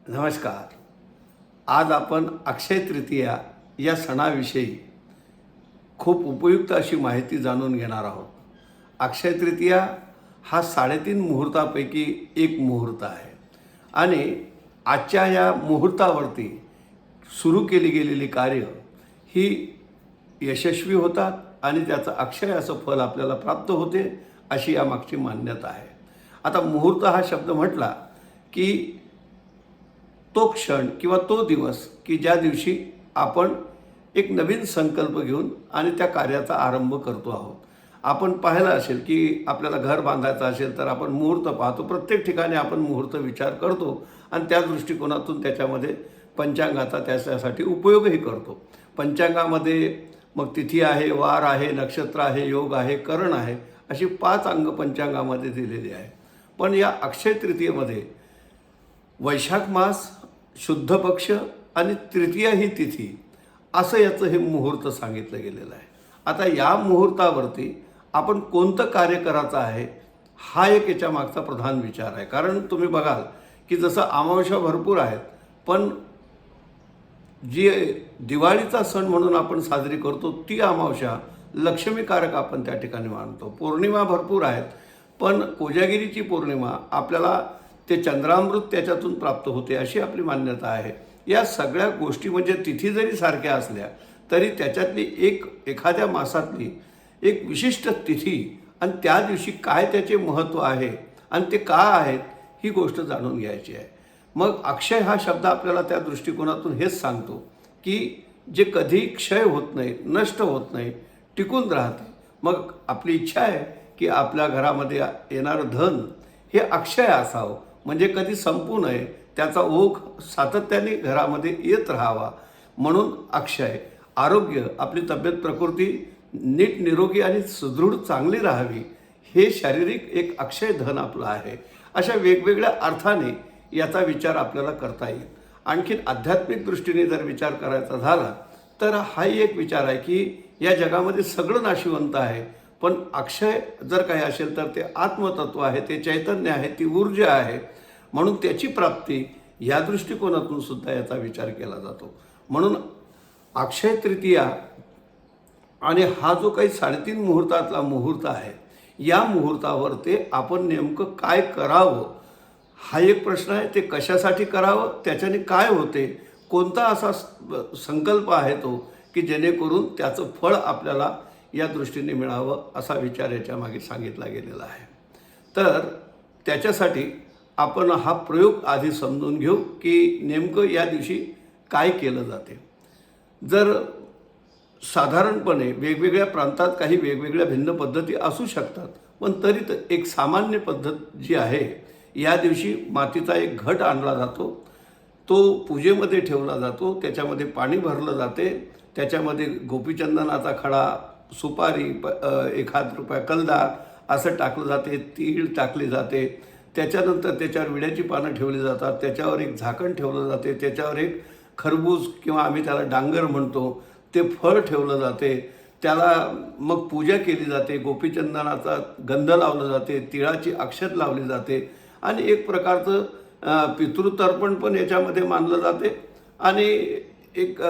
नमस्कार. आज आपण अक्षय तृतीया या सणाविषयी खूप उपयुक्त अशी माहिती जाणून घेणार आहोत. अक्षय तृतीया हा 3.5 मुहूर्तापैकी एक मुहूर्त आहे आणि आजच्या या मुहूर्तावरती सुरू केली गेलेली कार्य ही यशस्वी होतात आणि त्याचं अक्षय असं फल आपल्याला प्राप्त होते, अशी यामागची मान्यता आहे. आता मुहूर्त हा शब्द म्हटला की तो क्षण किंवा तो दिवस की ज्या दिवशी आपण एक नवीन संकल्प घेऊन आणि त्या कार्याचा आरंभ करतो आहोत. आपण पाहिलं असेल की आपल्याला घर बांधायचं असेल तर आपण मुहूर्त पाहतो. प्रत्येक ठिकाणी आपण मुहूर्त विचार करतो आणि त्या दृष्टिकोनातून त्याच्यामध्ये पंचांगाचा त्याच्यासाठी उपयोगही करतो. पंचांगामध्ये मग तिथी आहे, वार आहे, नक्षत्र आहे, योग आहे, करण आहे, अशी 5 अंग पंचांगामध्ये दिलेली आहे. पण या अक्षय तृतीयेमध्ये वैशाख मास, शुद्ध पक्ष आणि तृतीया ही तिथी असं याचं हे मुहूर्त सांगितलं गेलेलं आहे. आता या मुहूर्तावरती आपण कोणतं कार्य करायचं आहे हा एक याच्या मागचा प्रधान विचार आहे. कारण तुम्ही बघाल की जसं अमावस्या भरपूर आहेत, पण जी दिवाळीचा सण म्हणून आपण साजरी करतो ती अमावस्या लक्ष्मीकारक आपण त्या ठिकाणी मानतो. पौर्णिमा भरपूर आहेत, पण कोजागिरीची पौर्णिमा आपल्याला ते चंद्रामृत त्याच्यातून प्राप्त होते अशी आपली मान्यता आहे. या सगळ्या गोष्टी म्हणजे तिथी जरी सारख्या असल्या तरी त्याच्यातली एखाद्या मासातली एक विशिष्ट तिथी आणि त्या दिवशी काय त्याचे महत्त्व आहे आणि ते का आहेत ही गोष्ट जाणून घ्यायची आहे. मग अक्षय हा शब्द आपल्याला त्या दृष्टिकोनातून हेच सांगतो की जे कधी क्षय होत नाही, नष्ट होत नाही, टिकून राहते. मग आपली इच्छा आहे की आपल्या घरामध्ये येणारं धन हे अक्षय असावं, म्हणजे कधी संपू नये, त्याचा ओघ सातत्याने घरामध्ये येत राहावा. म्हणून अक्षय, आरोग्य, आपली तब्येत प्रकृती नीट निरोगी आणि सुदृढ चांगली राहावी, हे शारीरिक एक अक्षय धन आपलं आहे. अशा वेगवेगळ्या अर्थाने याचा विचार आपल्याला करता येईल. आणखीन आध्यात्मिक दृष्टीने जर विचार करायचा झाला तर हाही एक विचार आहे की या जगामध्ये सगळं नाशिवंत आहे, पण अक्षय जर काही असेल तर ते आत्मतत्व आहे, ते चैतन्य आहे, ती ऊर्जा आहे. म्हणून त्याची प्राप्ती या दृष्टिकोनातून सुद्धा याचा विचार केला जातो. म्हणून अक्षय तृतीया आणि हा जो काही 3.5 मुहूर्तातला मुहूर्त आहे, या मुहूर्तावर ते आपण नेमकं काय करावं हा एक प्रश्न आहे. ते कशासाठी करावं, त्याच्याने काय होते, कोणता असा संकल्प आहे तो की जेणेकरून त्याचं फळ आपल्याला या दृष्टीने मिळावं, असा विचार याच्या मागे सांगितला गेलेला आहे. तर त्याच्यासाठी आपण हा प्रयोग आधी समजून घेऊ की नेमकं या दिवशी काय केलं जाते. जर साधारणपणे वेगवेगळ्या प्रांतात काही वेगवेगळ्या भिन्न पद्धती असू शकतात, पण तरी तर एक सामान्य पद्धत जी आहे, या दिवशी मातीचा एक घट आणला जातो, तो पूजेमध्ये ठेवला जातो, त्याच्यामध्ये पाणी भरलं जाते, त्याच्यामध्ये गोपीचंदनाचा खडा, सुपारी, 1 रुपया कलदार असं टाकलं जाते, तीळ टाकली जाते, त्याच्यानंतर त्याच्यावर विड्याची पानं ठेवली जातात, त्याच्यावर एक झाकण ठेवलं जाते, त्याच्यावर एक खरबूज किंवा आम्ही त्याला डांगर म्हणतो ते फळ ठेवलं जाते, त्याला मग पूजा केली जाते, गोपीचंदनाचा गंध लावलं जाते, तिळाची अक्षत लावली जाते आणि एक प्रकारचं पितृतर्पण पण याच्यामध्ये मानलं जाते आणि एक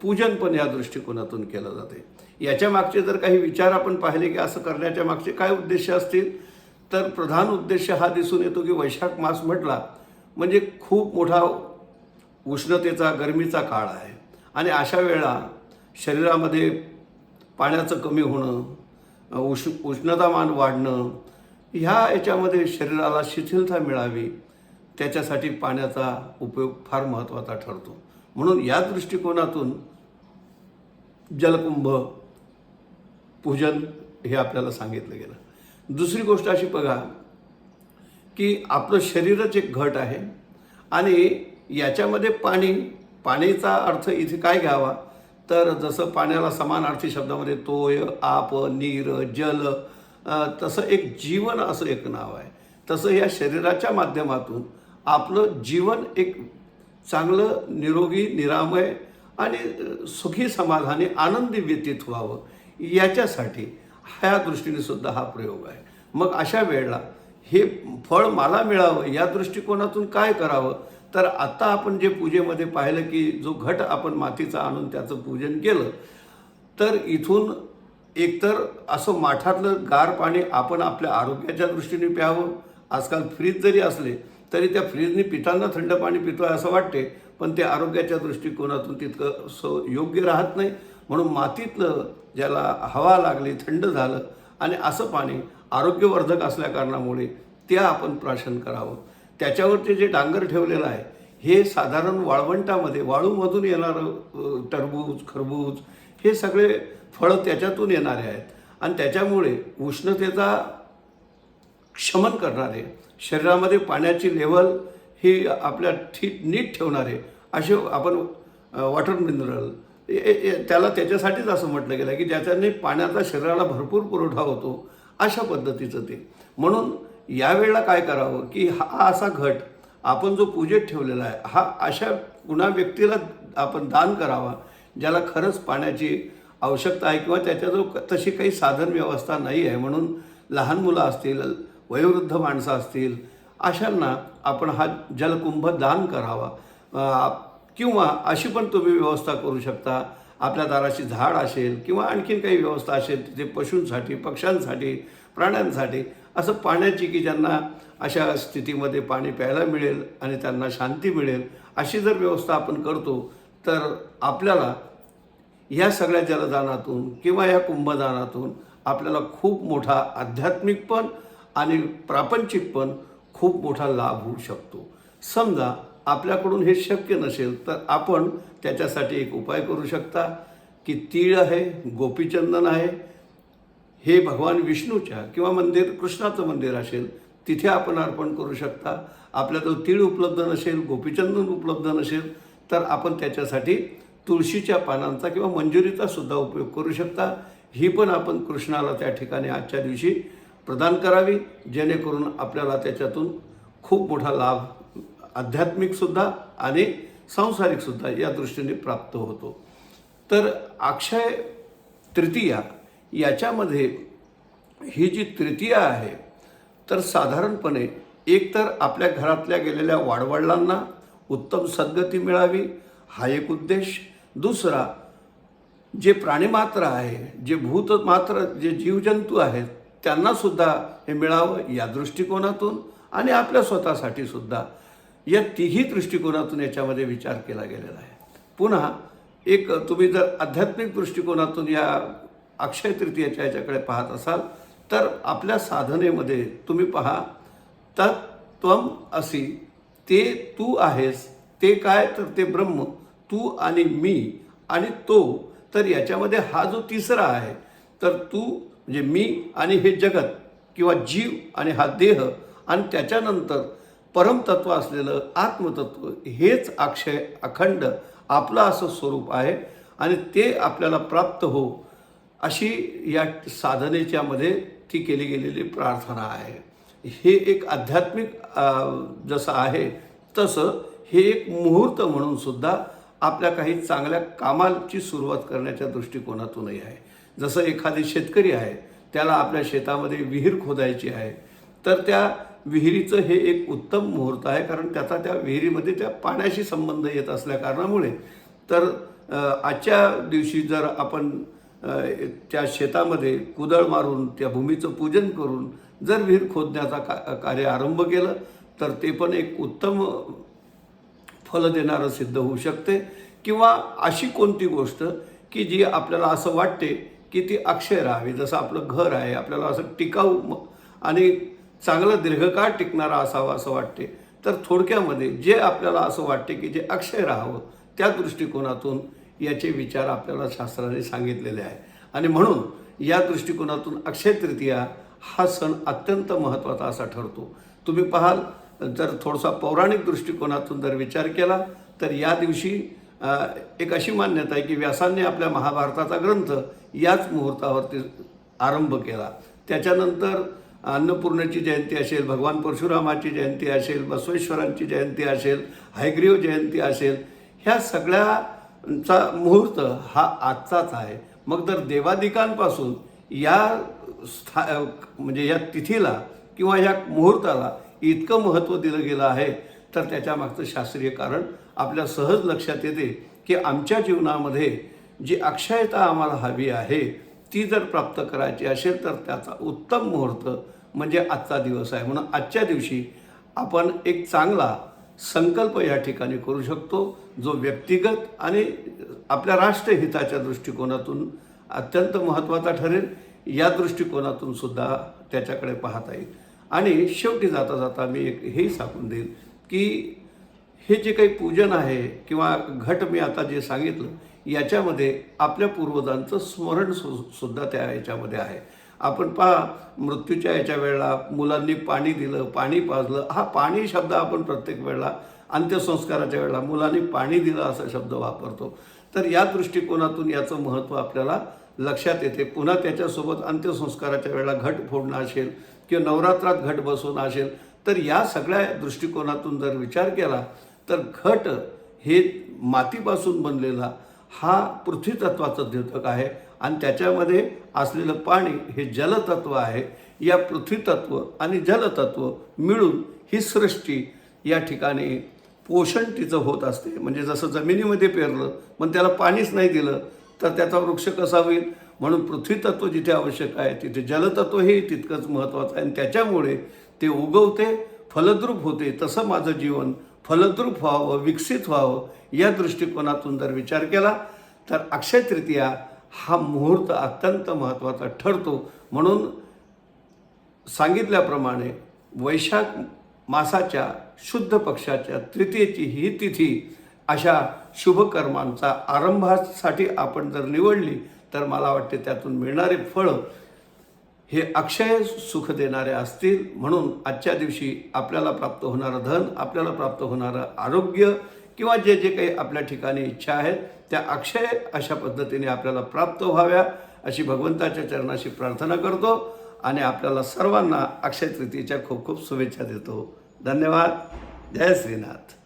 पूजन पण या दृष्टिकोनातून केलं जाते. याच्या मागचे जर काही विचार आपण पाहिले की असं करण्याच्या मागचे काय उद्देश असतील, तर प्रधान उद्देश हा दिसून येतो की वैशाख मास म्हटला म्हणजे खूप मोठा उष्णतेचा, गरमीचा काळ आहे आणि अशा वेळा शरीरामध्ये पाण्याचं कमी होणं, उष्णतामान वाढणं, ह्या याच्यामध्ये शरीराला शिथिलता मिळावी, त्याच्यासाठी पाण्याचा उपयोग फार महत्त्वाचा ठरतो. म्हणून या दृष्टिकोनातून जलकुंभ पूजन हे आपल्याला सांगितलं गेलं. दुसरी गोष्ट अशी बघा की आपलं शरीरच एक घट आहे आणि याच्यामध्ये पाणीचा अर्थ इथे काय घ्यावा, तर जसं पाण्याला समानार्थी शब्दामध्ये तोय, आप, नीर, जल, तसं एक जीवन असं एक नाव आहे. तसं या शरीराच्या माध्यमातून आपलं जीवन एक चांगलं, निरोगी, निरामय आणि सुखी, समाधानी, आनंदी व्यतीत व्हावं, याच्यासाठी ह्या दृष्टीने सुद्धा हा प्रयोग आहे. मग अशा वेळेला हे फळ मला मिळावं या दृष्टिकोनातून काय करावं, तर आत्ता आपण जे पूजेमध्ये पाहिलं की जो घट आपण मातीचा आणून त्याचं पूजन केलं, तर इथून एकतर असं माठातलं गार पाणी आपण आपल्या आरोग्याच्या दृष्टीने प्यावं. आजकाल फ्रीज जरी असले तरी त्या फ्रीजने पिताना थंड पाणी पितो आहे असं वाटते, पण ते आरोग्याच्या दृष्टिकोनातून तितकं योग्य राहत नाही. म्हणून मातीतलं ज्याला हवा लागली, थंड झालं आणि असं पाणी आरोग्यवर्धक असल्याकारणामुळे ते आपण प्राशन करावं. त्याच्यावरचे जे डांगर ठेवलेलं आहे हे साधारण वाळवंटामध्ये वाळूमधून येणारं टरबूज, खरबूज हे सगळे फळं त्याच्यातून येणारे आहेत आणि त्याच्यामुळे उष्णतेचा शमन करणारे, शरीरामध्ये पाण्याची लेवल ही आपल्या नीट ठेवणारे असे आपण वॉटर मिनरल त्याला त्याच्यासाठीच असं म्हटलं गेलं की ज्याच्याने पाण्याचा शरीराला भरपूर पुरवठा होतो, अशा पद्धतीचं ते. म्हणून यावेळेला काय करावं की हा असा घट आपण जो पूजेत ठेवलेला आहे हा अशा कुणा व्यक्तीला आपण दान करावा ज्याला खरंच पाण्याची आवश्यकता आहे किंवा त्याच्याजवळ तशी काही साधन व्यवस्था नाही आहे. म्हणून लहान मुलं असतील, वयोवृद्ध माणसं असतील, अशांना आपण हा जलकुंभ दान करावा. किंवा अशी पण तुम्ही व्यवस्था करू शकता, आपल्या दाराशी झाड असेल किंवा आणखीन काही व्यवस्था असेल तिथे पशूंसाठी, पक्ष्यांसाठी, प्राण्यांसाठी असं पाण्याची की ज्यांना अशा स्थितीमध्ये पाणी प्यायला मिळेल आणि त्यांना शांती मिळेल, अशी जर व्यवस्था आपण करतो तर आपल्याला या सगळ्या जलदानातून किंवा या कुंभदानातून आपल्याला खूप मोठा आध्यात्मिक पण आणि प्रापंचिक पण खूप मोठा लाभ होऊ शकतो. समजा आपल्याकडून हे शक्य नसेल तर आपण त्याच्यासाठी एक उपाय करू शकता की तीळ आहे, गोपीचंदन आहे, हे भगवान विष्णूच्या किंवा कृष्णाचं मंदिर असेल तिथे आपण अर्पण करू शकता. आपल्याजवळ तीळ उपलब्ध नसेल, गोपीचंदन उपलब्ध नसेल तर आपण त्याच्यासाठी तुळशीच्या पानांचा किंवा मंजुरीचा सुद्धा उपयोग करू शकता. ही पण आपण कृष्णाला त्या ठिकाणी आजच्या दिवशी प्रदान करावी, जेणेकरून आपल्याला त्याच्यातून खूप मोठा लाभ आध्यात्मिकसुद्धा आणि सांसारिकसुद्धा या दृष्टीने प्राप्त होतो. तर अक्षय तृतीया याच्यामध्ये ही जी तृतीया आहे तर साधारणपणे एकतर आपल्या घरातल्या गेलेल्या वाडवडिलांना उत्तम सद्गती मिळावी हा एक उद्देश. दुसरा, जे प्राणीमात्र आहे, जे भूतमात्र, जे जीवजंतू आहेत त्यांनासुद्धा हे मिळावं या दृष्टिकोनातून आणि आपल्या स्वतःसाठी सुद्धा, या तिन्ही दृष्टिकोनातून याच्यामध्ये विचार केला गेलेला आहे. पुन्हा एक तुम्ही जर आध्यात्मिक दृष्टिकोनातून या अक्षय तृतीयेच्या याच्याकडे पाहत असाल तर आपल्या साधनेमध्ये तुम्ही पहा, तत्त्वम असी, ते तू आहेस. ते काय तर ते ब्रह्म, तू आणि मी आणि तो. तर याच्यामध्ये हा जो तिसरा आहे तर तू म्हणजे मी आणि हे जगत किंवा जीव आणि हा देह आणि त्याच्यानंतर परमतत्व असलेलं आत्मतत्व, हेच अक्षय अखंड आपलं असं स्वरूप आहे आणि ते आपल्याला प्राप्त हो अशी या साधनेच्यामध्ये ती केली गेलेली प्रार्थना आहे. हे एक आध्यात्मिक जसं आहे तसं हे एक मुहूर्त म्हणून सुद्धा आपल्या काही चांगल्या कामाची सुरुवात करण्याच्या दृष्टिकोनातूनही आहे. जसं एखादी शेतकरी आहे, त्याला आपल्या शेतामध्ये विहीर खोदायची आहे, तर त्या विहिरीचं हे एक उत्तम मुहूर्त आहे, कारण त्याचा त्या विहिरीमध्ये त्या पाण्याशी संबंध येत असल्या कारणामुळे. तर आजच्या दिवशी जर आपण त्या शेतामध्ये कुदळ मारून त्या भूमीचं पूजन करून जर विहीर खोदण्याचा कार्य आरंभ केलं तर ते पण एक उत्तम फल देणारं सिद्ध होऊ शकते. किंवा अशी कोणती गोष्ट की जी आपल्याला असं वाटते की ती अक्षय राहावी, जसं आपलं घर आहे, आपल्याला असं टिकाऊ आणि चांगलं दीर्घकाळ टिकणारा असावं असं वाटते. तर थोडक्यामध्ये जे आपल्याला असं वाटते की जे अक्षय राहावं त्या दृष्टिकोनातून याचे विचार आपल्याला शास्त्राने सांगितलेले आहे. आणि म्हणून या दृष्टिकोनातून अक्षय तृतीया हा सण अत्यंत महत्त्वाचा असा ठरतो. तुम्ही पाहाल जर थोडासा पौराणिक दृष्टिकोनातून जर विचार केला तर या दिवशी एक अशी मान्यता आहे की व्यासांनी आपल्या महाभारताचा ग्रंथ याच मुहूर्तावरती आरंभ केला. त्याच्यानंतर अन्नपूर्णेची जयंती असेल, भगवान परशुरामाची जयंती असेल, बसवेश्वरांची जयंती असेल, हयग्रीव जयंती असेल, ह्या सगळ्याचा मुहूर्त हा आजचाच आहे. मग जर देवादिकांपासून या म्हणजे या तिथीला किंवा या मुहूर्ताला इतकं महत्त्व दिलं गेलं आहे तर त्याच्यामागचं शास्त्रीय कारण आपल्या सहज लक्षात येते की आमच्या जीवनामध्ये जी अक्षयता आम्हाला हवी आहे ती जर प्राप्त करायची असेल तर त्याचा उत्तम मुहूर्त म्हणजे आजचा दिवस आहे. म्हणून आजच्या दिवशी आपण एक चांगला संकल्प या ठिकाणी करू शकतो, जो व्यक्तिगत आणि आपल्या राष्ट्रहिताच्या दृष्टिकोनातून अत्यंत महत्त्वाचा ठरेल. या दृष्टिकोनातून सुद्धा त्याच्याकडे पाहता येईल. आणि शेवटी जाता जाता मी एक हेही सांगून देईल की हे जे काही पूजन आहे किंवा घट मी आता जे सांगितलं याच्यामध्ये आपल्या पूर्वजांचं स्मरण सुद्धा त्या याच्यामध्ये आहे. आपण पहा, मृत्यूच्या याच्या वेळेला मुलांनी पाणी दिलं, पाणी पाजलं. हा पाणी शब्द आपण प्रत्येक वेळेला अंत्यसंस्काराच्या वेळेला मुलांनी पाणी दिलं असा शब्द वापरतो. तर या दृष्टिकोनातून याचं महत्त्व आपल्याला लक्षात येते. पुन्हा त्याच्यासोबत अंत्यसंस्काराच्या वेळेला घट फोडणं असेल किंवा नवरात्रात घट बसवणं असेल, तर या सगळ्या दृष्टिकोनातून जर विचार केला तर घट हे मातीपासून बनलेला हा पृथ्वीतत्वाचं द्योतक आहे आणि त्याच्यामध्ये असलेलं पाणी हे जलतत्व आहे. या पृथ्वीतत्व आणि जलतत्व मिळून ही सृष्टी या ठिकाणी पोषण तिचं होत असते. म्हणजे जसं जमिनीमध्ये पेरलं पण त्याला पाणीच नाही दिलं तर त्याचा वृक्ष कसा होईल. म्हणून पृथ्वीतत्व जिथे आवश्यक आहे तिथे जलतत्वही तितकंच महत्त्वाचं आहे आणि त्याच्यामुळे ते उगवते, फलद्रूप होते. तसं माझं जीवन फलद्रूप व्हावं, विकसित व्हावं या दृष्टिकोनातून जर विचार केला तर अक्षय तृतीया हा मुहूर्त अत्यंत महत्त्वाचा ठरतो. म्हणून सांगितल्याप्रमाणे वैशाख मासाच्या शुद्ध पक्षाच्या तृतीयेची ही तिथी अशा शुभकर्मांचा आरंभासाठी आपण जर निवडली तर मला वाटते त्यातून मिळणारे फळं हे अक्षय सुख देणारे असतील. म्हणून आजच्या दिवशी आपल्याला प्राप्त होणारं धन, आपल्याला प्राप्त होणारं आरोग्य किंवा जे जे काही आपल्या ठिकाणी इच्छा आहेत त्या अक्षय अशा पद्धतीने आपल्याला प्राप्त व्हाव्या अशी भगवंताच्या चरणाशी प्रार्थना करतो आणि आपल्याला सर्वांना अक्षय तृतीयेच्या खूप खूप शुभेच्छा देतो. धन्यवाद. जय श्रीनाथ.